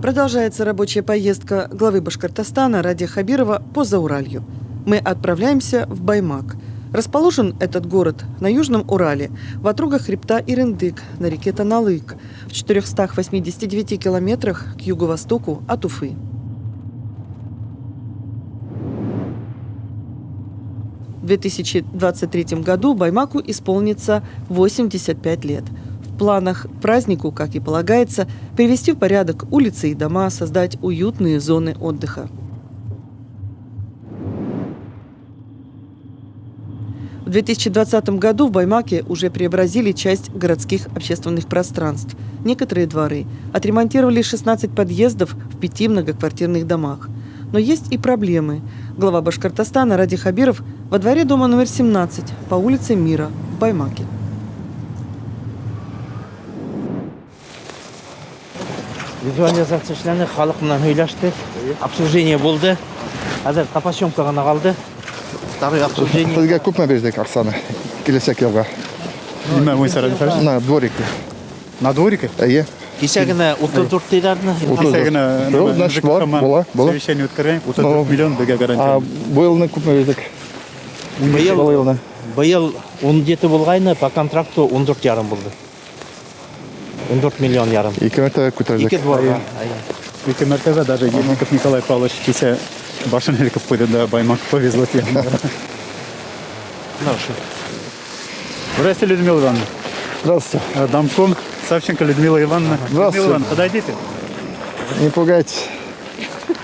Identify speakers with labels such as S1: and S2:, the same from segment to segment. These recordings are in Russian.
S1: Продолжается рабочая поездка главы Башкортостана Ради Хабирова по Зауралью. Мы отправляемся в Баймак. Расположен этот город на Южном Урале, в отрогах хребта Ирындык, на реке Таналык, в 489 километрах к юго-востоку от Уфы. В 2023 году Баймаку исполнится 85 лет. В планах к празднику, как и полагается, привести в порядок улицы и дома, создать уютные зоны отдыха. В 2020 году в Баймаке уже преобразили часть городских общественных пространств, некоторые дворы, отремонтировали 16 подъездов в 5 многоквартирных домах. Но есть и проблемы. Глава Башкортостана Ради Хабиров во дворе дома номер 17 по улице Мира в Баймаке.
S2: Визуализация эшләнде, халык менән һөйләште, обсуждение булды. Хәзер тапашёмка гына калды. Второе обсуждение.
S3: Sizga ko'pmi berdik Оксана? Kelajak yilga.
S4: Nima o'yinsa Radifar?
S3: Na dvorikka.
S4: На дворике?
S3: Әйе.
S2: Кичәгенә 34 тиләрне.
S4: Кисәгенә
S3: Значит, була.
S4: Совещание үткәргән, 34 миллион бергә гарантия.
S3: Бу елны күпме бердик? Бу елны.
S2: Быел 17 булгайны, по контракту 14,5 булды. 14 миллион ярым.
S3: Ике мәртәбә күтәрдек.
S2: Ике дворга.
S4: Ике мәртәбә даже Ельников Николай Павлович кисә башын элкеп куйды да Баймак повезло тем. Здравствуйте, Людмила Ивановна.
S3: Здравствуйте.
S4: Домком Савченко Людмила Ивановна.
S3: Здравствуйте.
S4: Людмила Ивановна, подойдите.
S3: Не пугайтесь.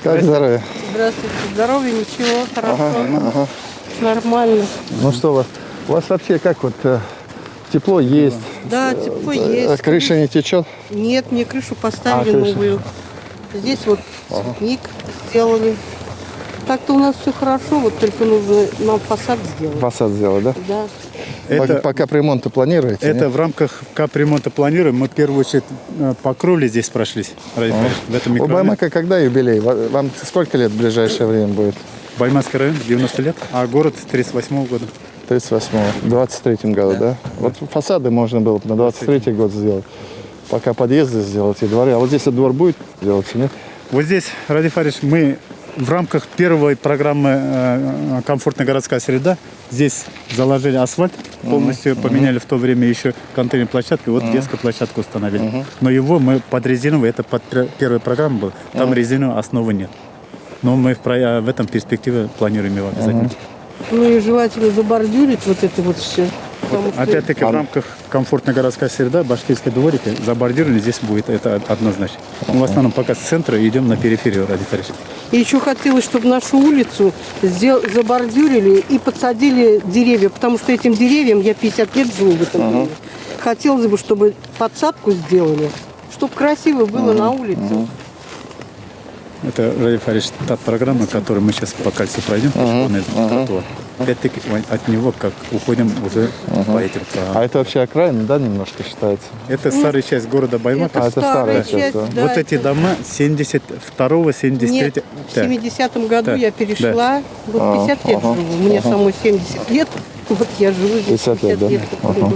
S3: Как здоровье?
S5: Здравствуйте. Здоровье, ничего, хорошо.
S3: Ага.
S5: Нормально.
S3: Ну что у вас вообще как вот тепло есть?
S5: Да, тепло есть.
S3: Крыша не течет?
S5: Нет, мне крышу поставили
S3: крыша.
S5: новую. Здесь вот цветник сделали. Так-то у нас все хорошо, вот только нужно нам фасад сделать.
S3: Фасад сделать, да?
S5: Да.
S4: Это,
S3: По капремонту планируете?
S4: это
S3: нет?
S4: в рамках капремонта планируем. Мы в первую очередь по кровле здесь прошлись. Радифар, в этом
S3: У
S4: микрорайоне.
S3: Баймака когда юбилей? Вам сколько лет в ближайшее время будет?
S4: Баймакский район 90 лет, а город с 38 года.
S3: 38-го, в 23-м году, да? Вот фасады можно было бы на 23-й год сделать. Пока подъезды сделать и дворы. А вот здесь двор будет делаться, нет?
S4: Вот здесь, Радифарич, мы в рамках первой программы «Комфортная городская среда» здесь заложили асфальт, полностью поменяли в то время еще контейнерную площадку, вот детскую площадку установили. Но его мы под резиновый, это под первая программа была, там резиновой основы нет. Но мы в этом перспективе планируем его обязательно.
S5: Ну и желательно забордюрить вот это вот все.
S4: Опять-таки в рамках «Комфортная городская среда» башкирской дворики забордировали, здесь будет это однозначно. Мы в основном пока с центра идем на периферию, Радифарич.
S5: И еще хотелось, чтобы нашу улицу забордюрили и подсадили деревья, потому что этим деревьям, я 50 лет живу в этом доме, хотелось бы, чтобы подсадку сделали, чтобы красиво было на улице.
S4: Это, Радифарич, та программа, которую мы сейчас по кольцу пройдем, пешеходный тротуар. Опять-таки от него как уходим уже по этим программам.
S3: А это вообще окраина, да, немножко считается?
S4: Это старая часть города Баймака.
S3: это старая часть, да.
S4: Вот эти дома 72-го, 73-го.
S5: Нет, в 70-м году
S4: Так,
S5: я перешла, вот 50 лет живу, мне самой 70 лет, вот я живу здесь
S3: 50 лет, да?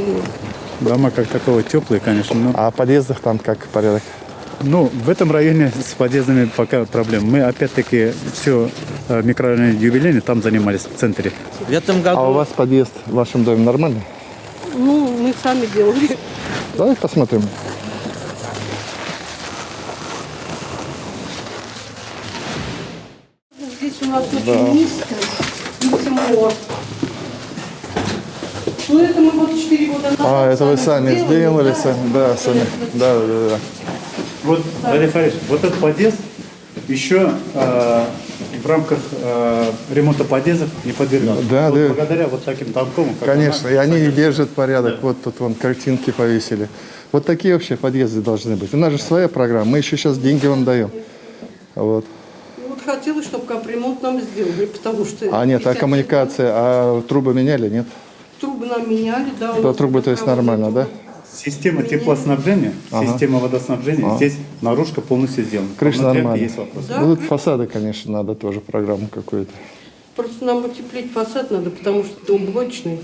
S4: Дома как таковые теплые, конечно, но...
S3: А в подъездах там как порядок?
S4: Ну, в этом районе с подъездами пока проблем. Мы, опять-таки, все микрорайоны юбилейные там занимались, в центре.
S2: В этом году
S3: А у вас подъезд в вашем доме нормальный?
S5: Ну, мы сами делали.
S3: Давай посмотрим.
S5: Здесь у нас очень низко и темно. Ну, это мы вот 4 года назад.
S3: А, это вы сами сделали,
S5: да?
S3: сами? Да, сами. Да.
S4: Вот, Радифарич, вот этот подъезд еще в рамках ремонта подъездов не подвергался.
S3: Да,
S4: вот
S3: да.
S4: Благодаря вот таким домкомам. как
S3: Конечно,
S4: у
S3: и
S4: нас,
S3: они держат порядок. Вот тут вон картинки повесили. Вот такие вообще подъезды должны быть. У нас же своя программа, мы еще сейчас деньги вам даем. Вот.
S5: Вот хотелось, чтобы капремонт нам сделали, потому что...
S3: А нет, а
S5: 50
S3: коммуникация, а трубы меняли, нет?
S5: Трубы нам меняли, да. у
S3: Да,
S5: нас
S3: трубы, то есть нормально, да?
S4: Система теплоснабжения, система водоснабжения, здесь наружка полностью сделана.
S3: Крыша
S4: Внутри
S3: нормально.
S4: есть вопрос.
S5: Да,
S3: Будут фасады, конечно, надо тоже программу какую-то.
S5: Просто нам утеплить фасад надо, потому что дом блочный.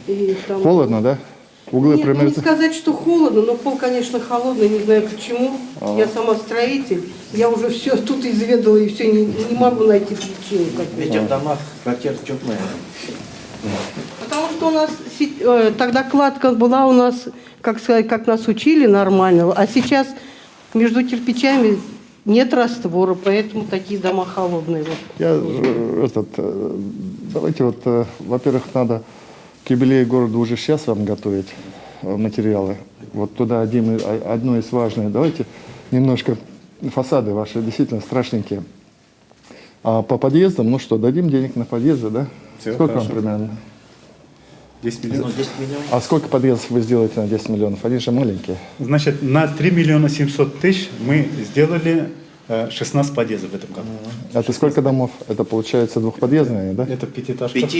S5: И там...
S3: Холодно, да? Углы
S5: Нет, ну, не
S3: примерно...
S5: сказать, что холодно, но пол, конечно, холодный, не знаю почему. Я сама строитель, я уже все тут изведала и все, не могу найти причину.
S2: Ведь в домах квартиры теплые.
S5: Потому что у нас тогда кладка была у нас, как сказать, как нас учили нормально, а сейчас между кирпичами нет раствора, поэтому такие дома холодные. Вот.
S3: Давайте вот, во-первых, надо к юбилею города уже сейчас вам готовить материалы. Вот туда одно из важных. Давайте немножко фасады ваши действительно страшненькие. А по подъездам, ну что, дадим денег на подъезды, да?
S4: Всё,
S3: сколько
S4: хорошо.
S3: вам примерно?
S4: 10
S2: Ну,
S4: миллионов.
S2: 10 миллионов.
S3: А сколько подъездов вы сделаете на 10 миллионов? Они же маленькие.
S4: Значит, на 3 миллиона 700 тысяч мы сделали 16 подъездов в этом году.
S3: Это сколько домов? Это получается двухподъездные, да?
S4: Это пятиэтажка.
S2: 5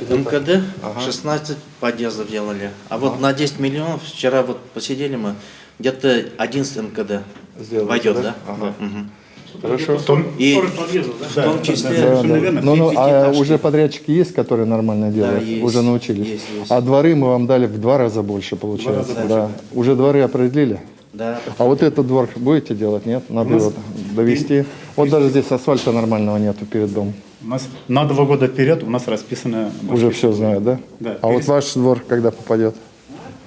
S2: МКД, 16 подъездов делали. А вот на 10 миллионов вчера вот посидели мы, где-то 11 МКД
S3: Сделали,
S2: войдет,
S3: да?
S2: да?
S3: Ага.
S2: Мгм.
S3: Хорошо.
S2: И
S4: Да,
S2: в том числе...
S3: Да,
S4: совершенно
S3: да.
S4: верно.
S3: Ну, а
S2: пятиэтажки.
S3: уже подрядчики есть, которые нормально делают?
S2: есть.
S3: Уже научились?
S2: Есть.
S3: А дворы мы вам дали в 2 раза больше, получается?
S4: раза
S3: Да. Уже дворы определили?
S2: Да.
S3: А вот этот двор будете делать, нет? Надо его довести. Вот даже здесь асфальта нормального нету перед домом.
S4: У нас на 2 года вперед у нас расписано...
S3: Уже все знают, да?
S4: Да.
S3: А вот ваш двор когда попадет?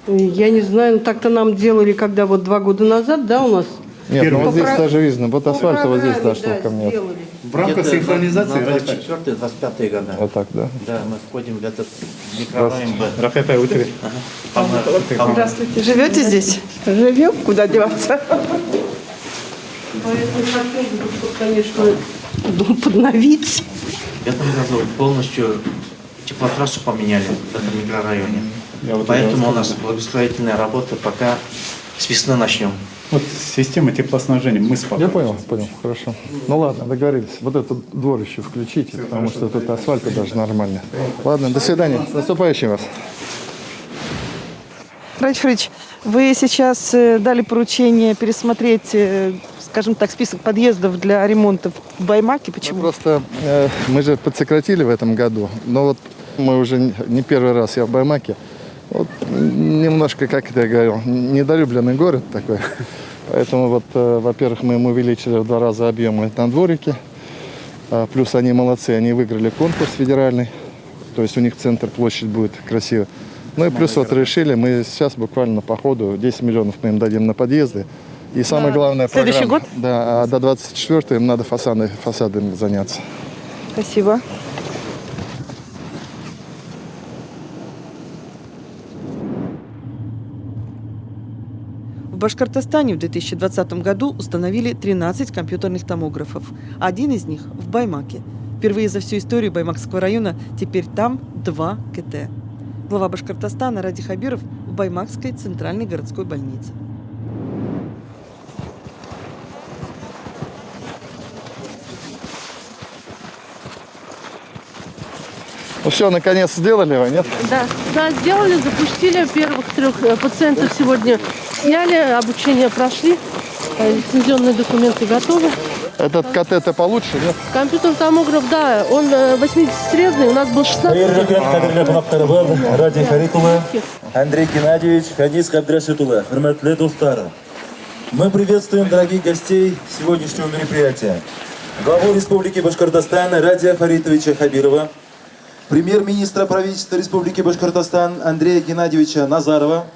S5: Я не знаю, ну, так-то нам делали, когда вот 2 года назад, да, у нас.
S3: Нет, ну
S4: Первый.
S3: вот здесь
S5: По
S3: даже видно. Вот асфальт вот здесь, да,
S5: программе,
S3: что ко мне.
S5: сделали.
S4: В рамках
S2: Где-то
S4: синхронизации...
S2: на
S4: Ради Фарис.
S2: 24-25 года.
S3: Вот так, да?
S2: Да, мы входим в этот микрорайон Б.
S4: Рафаэль Павлович,
S1: Здравствуйте. Живете здесь? Живем. Куда деваться?
S5: Поэтому хотелось бы, чтобы, конечно, дом подновить.
S2: В этом году полностью теплотрассу поменяли в этом микрорайоне.
S4: Я вот
S2: Поэтому
S4: это
S2: у нас благоустроительная работа пока с весны начнем.
S4: Вот система теплоснабжения, мы спокойны.
S3: Я понял, хорошо. Ну ладно, договорились. Вот этот двор еще включите, потому что тут асфальта даже нормально. Ладно, до свидания. С наступающим вас.
S1: Рафаэль Фрич, вы сейчас дали поручение пересмотреть, скажем так, список подъездов для ремонта в Баймаке. Почему?
S3: Просто мы же подсократили в этом году, но вот мы уже не первый раз я в Баймаке. Вот немножко, как это я говорил, недолюбленный город такой. Поэтому вот, во-первых, мы им увеличили в 2 раза объемы на дворике. Плюс они молодцы, они выиграли конкурс федеральный. То есть у них центр, площадь будет красивая. Ну и плюс вот решили, мы сейчас буквально по ходу 10 миллионов мы им дадим на подъезды. И самое главное,
S1: следующий
S3: программа.
S1: год?
S3: Да, а до 24-го им надо фасадами заняться.
S1: Спасибо. В Башкортостане в 2020 году установили 13 компьютерных томографов. Один из них в Баймаке. Впервые за всю историю Баймакского района теперь там 2 КТ. Глава Башкортостана Ради Хабиров в Баймакской центральной городской больнице.
S3: Ну все, наконец сделали вы, нет?
S6: Да, сделали, запустили первых 3 пациентов сегодня. Сняли, обучение прошли, лицензионные документы готовы.
S3: Этот КТ-то получше, нет?
S6: Компьютерный томограф, да, он 80-срезный, у нас был 16.
S7: Қадірлі қонақтар бар, Ради Харитұлы, Андрей Геннадьевич, Хадис Абдрашитұлы, хөрмәтлі достар. Мы приветствуем дорогих гостей сегодняшнего мероприятия. Главу Республики Башкортостан Радия Фаритовича Хабирова, премьер-министра правительства Республики Башкортостан Андрея Геннадьевича Назарова,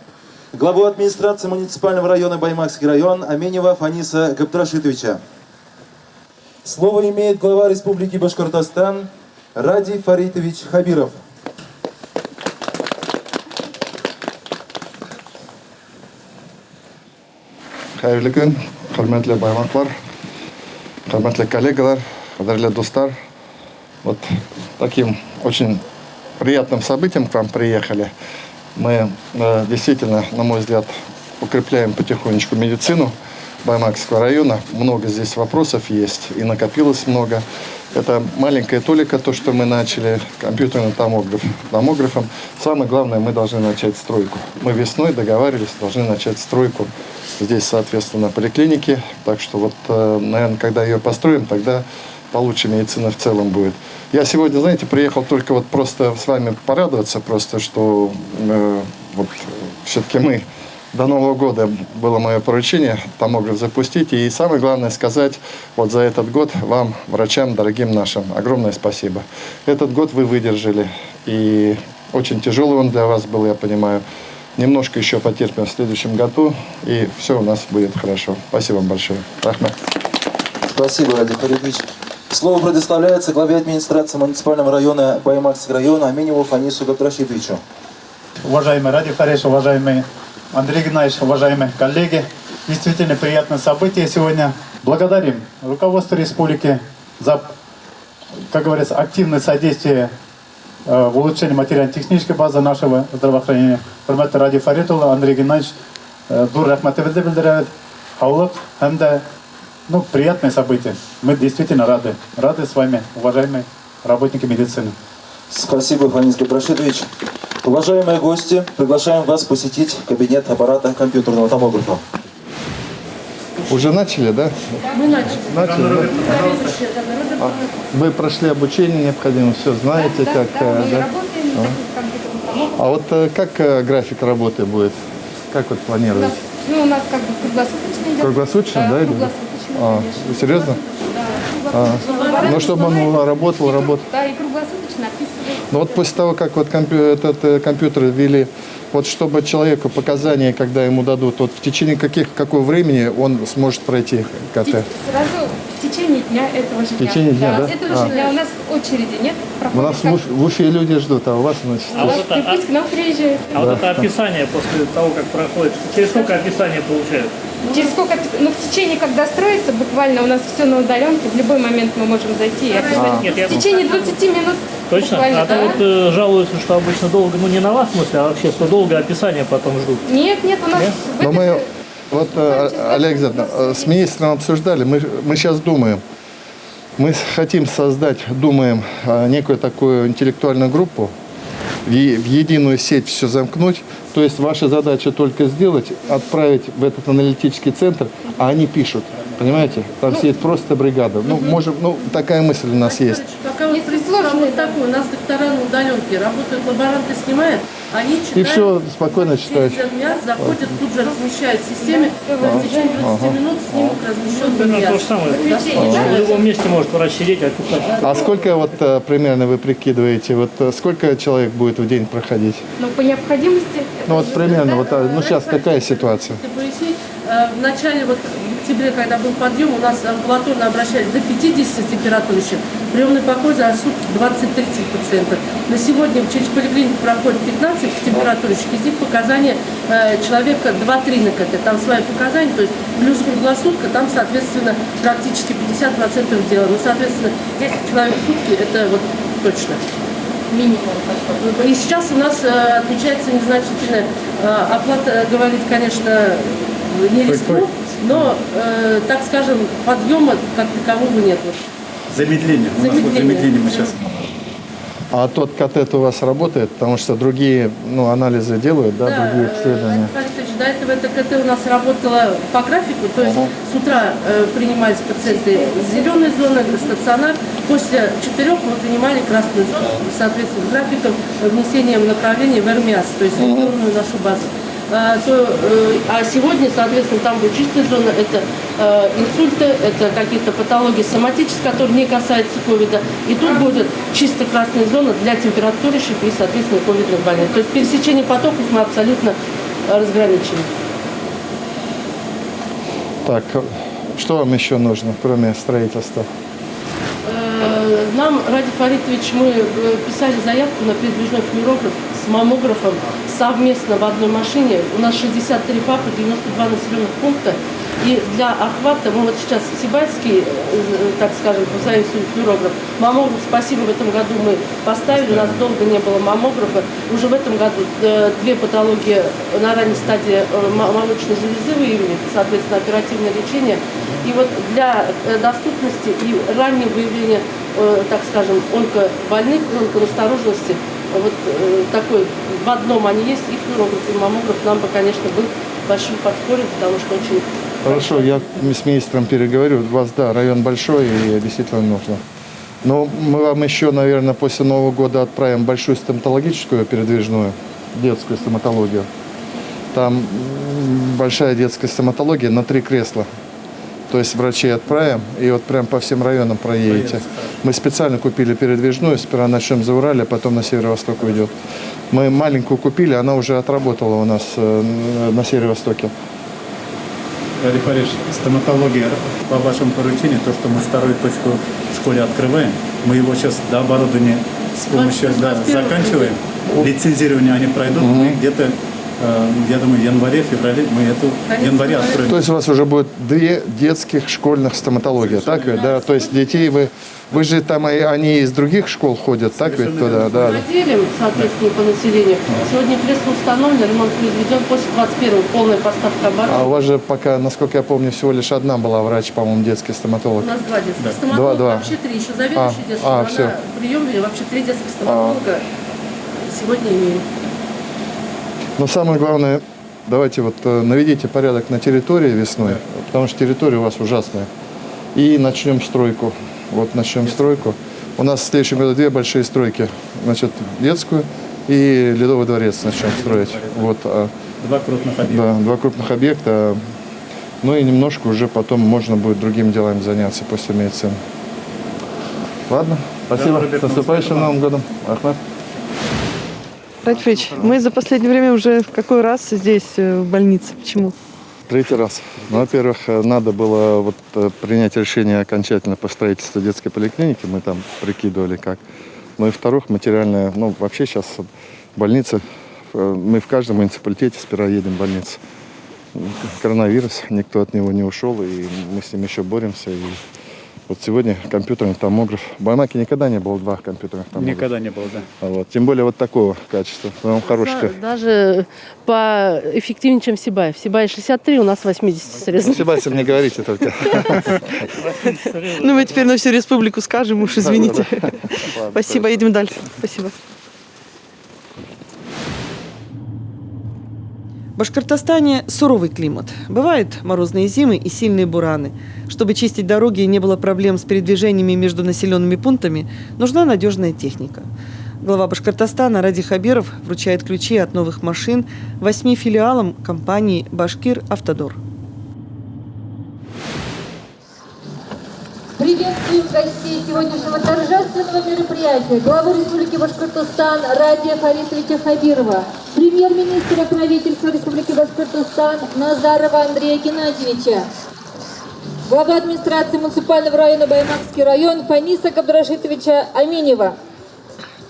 S7: главу администрации муниципального района Баймакский район Аменева Фаниса Габдрашитовича. Слово имеет глава Республики Башкортостан Ради Фаритович Хабиров.
S3: Қайырлы күн, құрметті баймаклар, құрметті коллегалар, қадірлі достар. Вот таким очень приятным событием к вам приехали. Мы действительно, на мой взгляд, укрепляем потихонечку медицину Баймакского района. Много здесь вопросов есть и накопилось много. Это маленькая толика, то, что мы начали, компьютерный томографом. Самое главное, мы должны начать стройку. Мы весной договаривались, должны начать стройку. Здесь, соответственно, поликлиники. Так что вот, наверное, когда ее построим, тогда получше медицина в целом будет. Я сегодня, знаете, приехал только вот просто с вами порадоваться, просто что вот все-таки мы до Нового года было мое поручение томограф запустить. И самое главное сказать, вот за этот год вам, врачам, дорогим нашим, огромное спасибо. Этот год вы выдержали. И очень тяжелый он для вас был, я понимаю. Немножко еще потерпим в следующем году, и все у нас будет хорошо. Спасибо вам большое. Рахмат.
S7: Спасибо, Ради Фаридович. Слово предоставляется главе администрации муниципального района Баймакского района Аминеву Фанису Габдрашидовичу.
S4: Уважаемый Ради Фаридович, уважаемый Андрей Геннадьевич, уважаемые коллеги, действительно приятное событие сегодня. Благодарим руководство республики за, как говорится, активное содействие в улучшении материально-технической базы нашего здравоохранения. Hürmetli Ради Фаритулла, Андрей Геннадьевич, dur rahmatimizni bildiradi. Хаулык, ну, приятное событие. Мы действительно рады. Рады с вами, уважаемые работники медицины.
S7: Спасибо, Фанис Габдрашидович. Уважаемые гости, приглашаем вас посетить кабинет аппарата компьютерного томографа.
S3: Уже начали, да?
S6: Мы начали.
S3: Начали, да? Вы прошли обучение необходимое, все знаете, как... Да? А вот как график работы будет? Как вот планируете?
S8: Ну, у нас как бы круглосуточный идет.
S3: Круглосуточно, да?
S8: Круглосуточный, конечно.
S3: Серьезно?
S8: Да,
S3: Ну, чтобы он работал.
S8: Да, и круглосуточно описывается.
S3: Но вот после того, как вот этот компьютер ввели, вот чтобы человеку показания, когда ему дадут, вот в течение какого времени он сможет пройти КТ?
S8: Сразу в течение дня этого же дня.
S3: В течение дня, да?
S8: Этого же дня. У нас очереди нет.
S3: У нас в Уфе люди ждут, а у вас, значит...
S8: Пусть к нам приезжают.
S9: А вот это описание после того, как проходит, через сколько описание получают?
S8: Через сколько? Ну, в течение, когда строится, буквально у нас все на удаленке, в любой момент мы можем зайти и описать.
S9: Нет,
S8: В течение 20 минут.
S9: Точно?
S8: Буквально,
S9: А то
S8: да.
S9: вот жалуются, что обычно долго, ну не на вас, в смысле, а вообще, что долго описание потом ждут.
S8: Нет, у нас...
S3: Но мы, вот, Олег Зерна, с министром обсуждали, мы сейчас думаем, мы хотим создать, думаем, некую такую интеллектуальную группу, в единую сеть все замкнуть. То есть ваша задача только сделать, отправить в этот аналитический центр, а они пишут. Понимаете? Там сидит просто бригада. Ну, можем, такая мысль у нас есть.
S6: Пока вот сложный такой, у нас доктора на удаленке, работают лаборанты, снимают, они читают.
S3: И все, спокойно читают.
S6: Через мясо заходят, тут же размещают в системе, в течение 20 минут снимут размещенное
S9: Примерно то
S6: мясо.
S9: же самое. В любом месте может врач сидеть, описать.
S3: А сколько вот примерно вы прикидываете, вот сколько человек будет в день проходить?
S8: Ну, по необходимости.
S3: Ну вот примерно, вот, ну сейчас какая ситуация?
S6: Если пояснить, в начале, вот в октябре, когда был подъем, у нас амбулаторно обращались до 50 температурщик, приемный покой за сутки 20-30 пациентов. На сегодня через поликлинику проходит 15 температурщик, из них показания человека 2-3 на КТ, там свои показания, то есть плюс круглосутка, там, соответственно, практически 50% дела. Ну, соответственно, 10 человек в сутки, это вот точно. Минимум. И сейчас у нас отмечается незначительная оплата, говорить, конечно, не рискну, но, так скажем, подъема как такового нет.
S4: Замедление. У нас вот замедление мы сейчас.
S3: А тот катет у вас работает, потому что другие анализы делают, да, другие исследования?
S6: До этого это КТ у нас работало по графику, то есть с утра принимались пациенты с зеленой зоны, стационар, после 4 мы принимали красную зону, соответственно, с графиком внесением направления в РМИАС, то есть в электронную нашу базу. А сегодня, соответственно, там будет чистая зона, это инсульты, это какие-то патологии соматические, которые не касаются ковида. И тут будет чисто красная зона для температурщиков и, соответственно, ковидных больных. То есть пересечение потоков мы абсолютно разграничены.
S3: Так, что вам еще нужно, кроме строительства?
S6: Нам, Ради Фаритович, мы писали заявку на передвижной флюорограф с маммографом совместно в одной машине. У нас 63 ФАПа, 92 населенных пункта. И для охвата, мы вот сейчас Сибайский, так скажем, позовем флюорограф. Маммограф, спасибо, в этом году мы поставили, у нас долго не было маммографа. Уже в этом году 2 патологии на ранней стадии молочной железы выявили, соответственно, оперативное лечение. И вот для доступности и раннего выявления, так скажем, онкобольных, онконастороженности, вот такой в одном они есть, и флюорограф, и маммограф нам бы, конечно, был большим подспорьем, потому что очень...
S3: Хорошо, я с министром переговорю. У вас, да, район большой и действительно нужно. Но мы вам еще, наверное, после Нового года отправим большую стоматологическую передвижную, детскую стоматологию. Там большая детская стоматология на 3 кресла. То есть врачей отправим, и вот прям по всем районам проедете. Мы специально купили передвижную, сперва начнем за Урале, а потом на северо-восток уйдет. Мы маленькую купили, она уже отработала у нас на северо-востоке.
S4: Ради Фариш, стоматология по вашему поручению, то, что мы вторую точку в школе открываем, мы его сейчас до оборудования с помощью заканчиваем. Лицензирование они пройдут, мы где-то, я думаю, в январе, феврале мы эту январе откроем.
S3: То есть у вас уже будет 2 детских школьных стоматологии, так ведь? Да? То есть детей вы же там, они из других школ ходят, так ведь? Туда, да.
S6: Разделим, соответственно, по населению. Сегодня кресло установлено, ремонт произведен, после 21-го полная поставка оборудования.
S3: А у вас же пока, насколько я помню, всего лишь одна была врач, по-моему, детский стоматолог.
S6: У нас 2 детских стоматолога,
S3: Два.
S6: вообще 3. Еще заведующий детского,
S3: все.
S6: приемные, вообще 3 детских стоматолога сегодня имеем.
S3: Но самое главное, давайте вот наведите порядок на территории весной, потому что территория у вас ужасная. И начнем стройку. Вот начнем стройку. У нас в следующем году 2 большие стройки. Значит, детскую и Ледовый дворец начнем строить. Вот,
S4: 2 крупных объекта.
S3: да, 2 крупных объекта. Ну и немножко уже потом можно будет другими делами заняться после медицины. Ладно, спасибо. С наступающим Новым годом. Ахмед.
S1: Ради Фаридович, мы за последнее время уже в какой раз здесь, в больнице? Почему?
S3: 3-й раз. Ну, во-первых, надо было вот принять решение окончательно по строительству детской поликлиники. Мы там прикидывали как. Ну и во-вторых, материальная, ну вообще сейчас больница, мы в каждом муниципалитете сперва едем в больницу. Коронавирус, никто от него не ушел, и мы с ним еще боремся. И вот сегодня компьютерный томограф. В Баймаке никогда не было 2 компьютерных томографа.
S4: Никогда не было, да.
S3: Вот. Тем более вот такого качества. Он хороший.
S6: Даже поэффективнее, чем в Сибае. В Сибае 63, у нас 80 срезано.
S3: Сибайцам не говорите только.
S1: Ну, мы теперь на всю республику скажем, уж извините. Спасибо, едем дальше. Спасибо. В Башкортостане суровый климат. Бывают морозные зимы и сильные бураны. Чтобы чистить дороги и не было проблем с передвижениями между населенными пунктами, нужна надежная техника. Глава Башкортостана Ради Хабиров вручает ключи от новых машин 8 филиалам компании «Башкир Автодор».
S10: Приветствуем гостей сегодняшнего торжественного мероприятия главу Республики Башкортостан Радия Фаритовича Хабирова, премьер-министра правительства Республики Башкортостан Назарова Андрея Геннадьевича, глава администрации муниципального района Баймакский район Фаниса Габдрашитовича Аминева.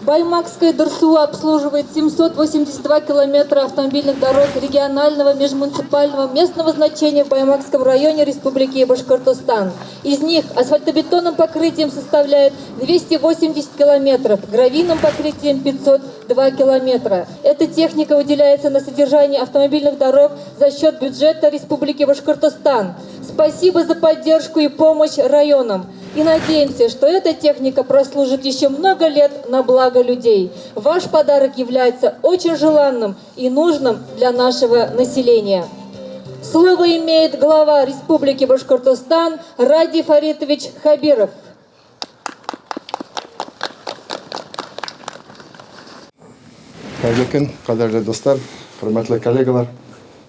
S10: Баймакская ДРСУ обслуживает 782 километра автомобильных дорог регионального, межмуниципального, местного значения в Баймакском районе Республики Башкортостан. Из них асфальтобетонным покрытием составляет 280 километров, гравийным покрытием 502 километра. Эта техника выделяется на содержание автомобильных дорог за счет бюджета Республики Башкортостан. Спасибо за поддержку и помощь районам. И надеемся, что эта техника прослужит еще много лет на благо людей. Ваш подарок является очень желанным и нужным для нашего населения. Слово имеет глава Республики Башкортостан Ради Фаритович Хабиров.
S3: Кадерлі достар, хурматлы коллегалар,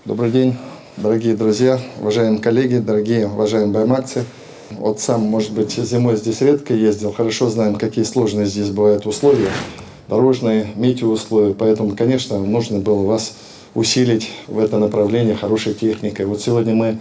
S3: добрый день, дорогие друзья, уважаемые коллеги, дорогие уважаемые баймакцы. Вот сам, может быть, зимой здесь редко ездил, хорошо знаем, какие сложные здесь бывают условия, дорожные, метеоусловия, поэтому, конечно, нужно было вас усилить в это направление хорошей техникой. Вот сегодня мы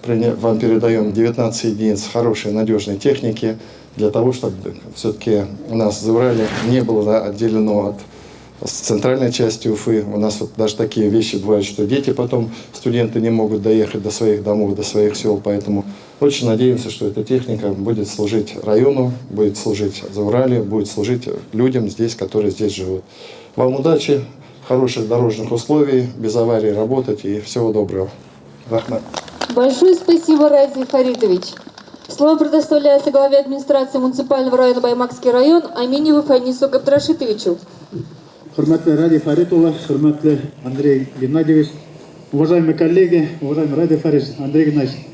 S3: вам передаем 19 единиц хорошей, надежной техники, для того, чтобы все-таки у нас в Заурале не было отделено от центральной части Уфы. У нас вот даже такие вещи бывают, что дети потом, студенты не могут доехать до своих домов, до своих сел, поэтому очень надеемся, что эта техника будет служить району, будет служить Заурале, будет служить людям здесь, которые здесь живут. Вам удачи, хороших дорожных условий, без аварий работать и всего доброго. Рахмат.
S10: Большое спасибо, Ради Фаритович. Слово предоставляется главе администрации муниципального района Баймакский район Аминеву Фанису Габдрашитовичу.
S4: Хурматлы Ради Фаритович, хурматлы Андрей Геннадьевич, уважаемые коллеги, уважаемый Ради Фаритович, Андрей Геннадьевич.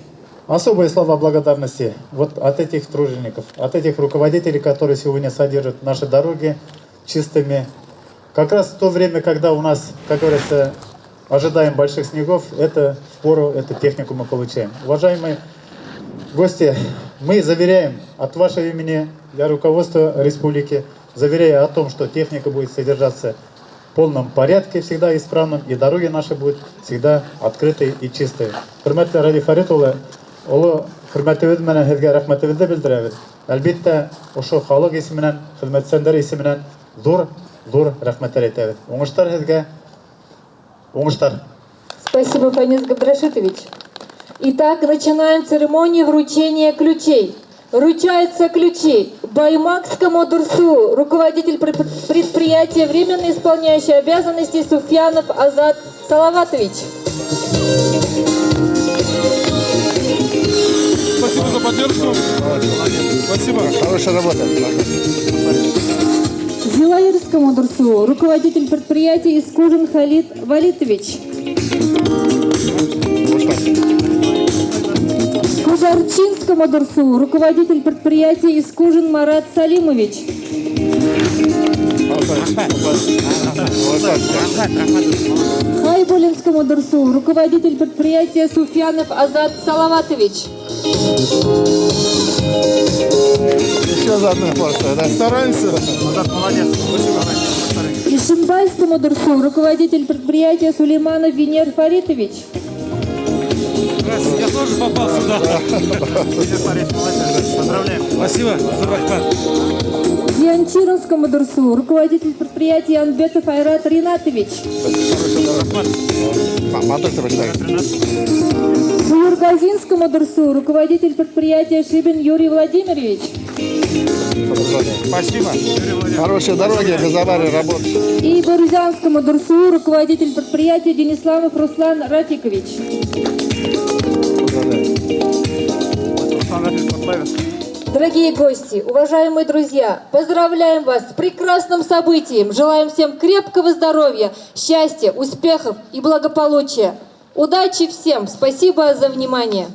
S4: Особые слова благодарности вот от этих тружеников, от этих руководителей, которые сегодня содержат наши дороги чистыми. Как раз в то время, когда у нас, как говорится, ожидаем больших снегов, это впору эту технику мы получаем. Уважаемые гости, мы заверяем от вашего имени, для руководства республики, заверяю о том, что техника будет содержаться в полном порядке, всегда исправном, и дороги наши будут всегда открытые и чистые. Хурматлы Ради Фаритовна, улы хурматыбыз менен сезге рахматыбызды билдиребиз. Әлбәттә, ошо халык исеменнән, хезмәтсәндәр исеменнән зур рәхмәтләр әйтәбез. Уңыштар сезгә. Уңыштар.
S10: Спасибо, Фанис Габдрашитович. Итак, начинаем церемонию вручения ключей. Вручаются ключи Баймакскому Дурсу, руководитель предприятия, временно исполняющий обязанности Суфьянов Азат Салаватович.
S11: Спасибо за поддержку. Спасибо.
S3: Хорошая работа.
S10: Зилаирскому Дурсу, руководитель предприятия Искужин Халид Валитович. Кузарчинскому Дурсу, руководитель предприятия Искужин Марат Салимович. Хайбулинскому Дурсу, руководитель предприятия Суфьянов Азат Салаватович.
S3: Еще за одну порцию, да?
S11: Стараемся.
S4: Молодец.
S10: Ишимбайскому Дурсу, руководитель предприятия Сулейманов Венер Фаритович.
S11: Я тоже попал сюда.
S4: Поздравляем.
S11: Спасибо за бахпа.
S10: Зианчировскому Дурсу, руководитель предприятия Анбетов Айрат Ринатович. Юргазинскому Дурсу, руководитель предприятия Шибин Юрий Владимирович.
S3: Спасибо. Хорошие дороги, без аварий работать.
S10: И Борузянскому Дурсу, руководитель предприятия Денисламов Руслан Ратикович. Дорогие гости, уважаемые друзья, поздравляем вас с прекрасным событием. Желаем всем крепкого здоровья, счастья, успехов и благополучия. Удачи всем! Спасибо за внимание.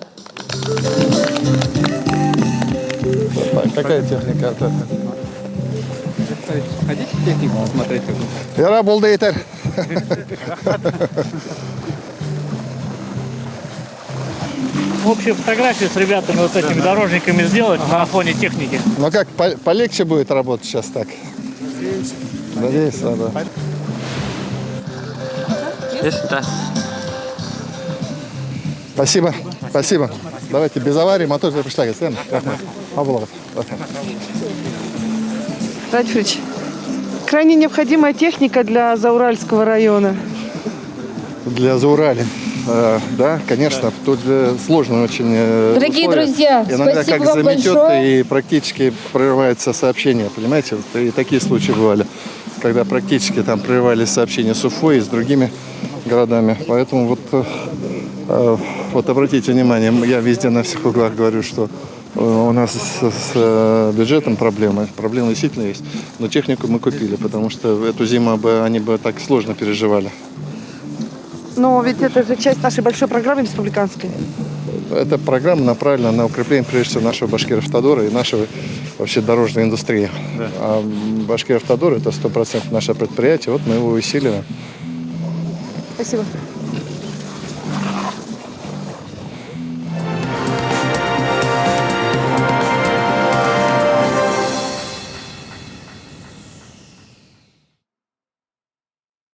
S3: Какая техника?
S11: Хотите технику посмотреть?
S3: Я был дейтер.
S9: Общую фотографию с ребятами вот этими дорожниками сделать на фоне техники.
S3: Ну как, полегче будет работать сейчас так? Надеюсь, да. Спасибо, спасибо. Давайте без аварии, мотор пришла.
S1: Радифович, крайне необходимая техника для Зауральского района.
S3: Для Заурали. Да, конечно, тут сложно очень.
S10: Дорогие
S3: условия.
S10: друзья,
S3: иногда
S10: спасибо
S3: как
S10: вам
S3: заметет
S10: большое.
S3: и практически прерывается сообщение, понимаете? Вот и такие случаи бывали, когда практически там прерывались сообщения с Уфой и с другими городами. Поэтому вот обратите внимание, я везде на всех углах говорю, что у нас с бюджетом проблемы действительно есть, но технику мы купили, потому что эту зиму они бы так сложно переживали.
S1: Но ведь это же часть нашей большой программы республиканской.
S3: Эта программа направлена на укрепление, прежде всего, нашего Башкиравтодора и нашего вообще дорожной индустрии. Да. А Башкиравтодор – это 100% наше предприятие, вот мы его усиливаем.
S1: Спасибо.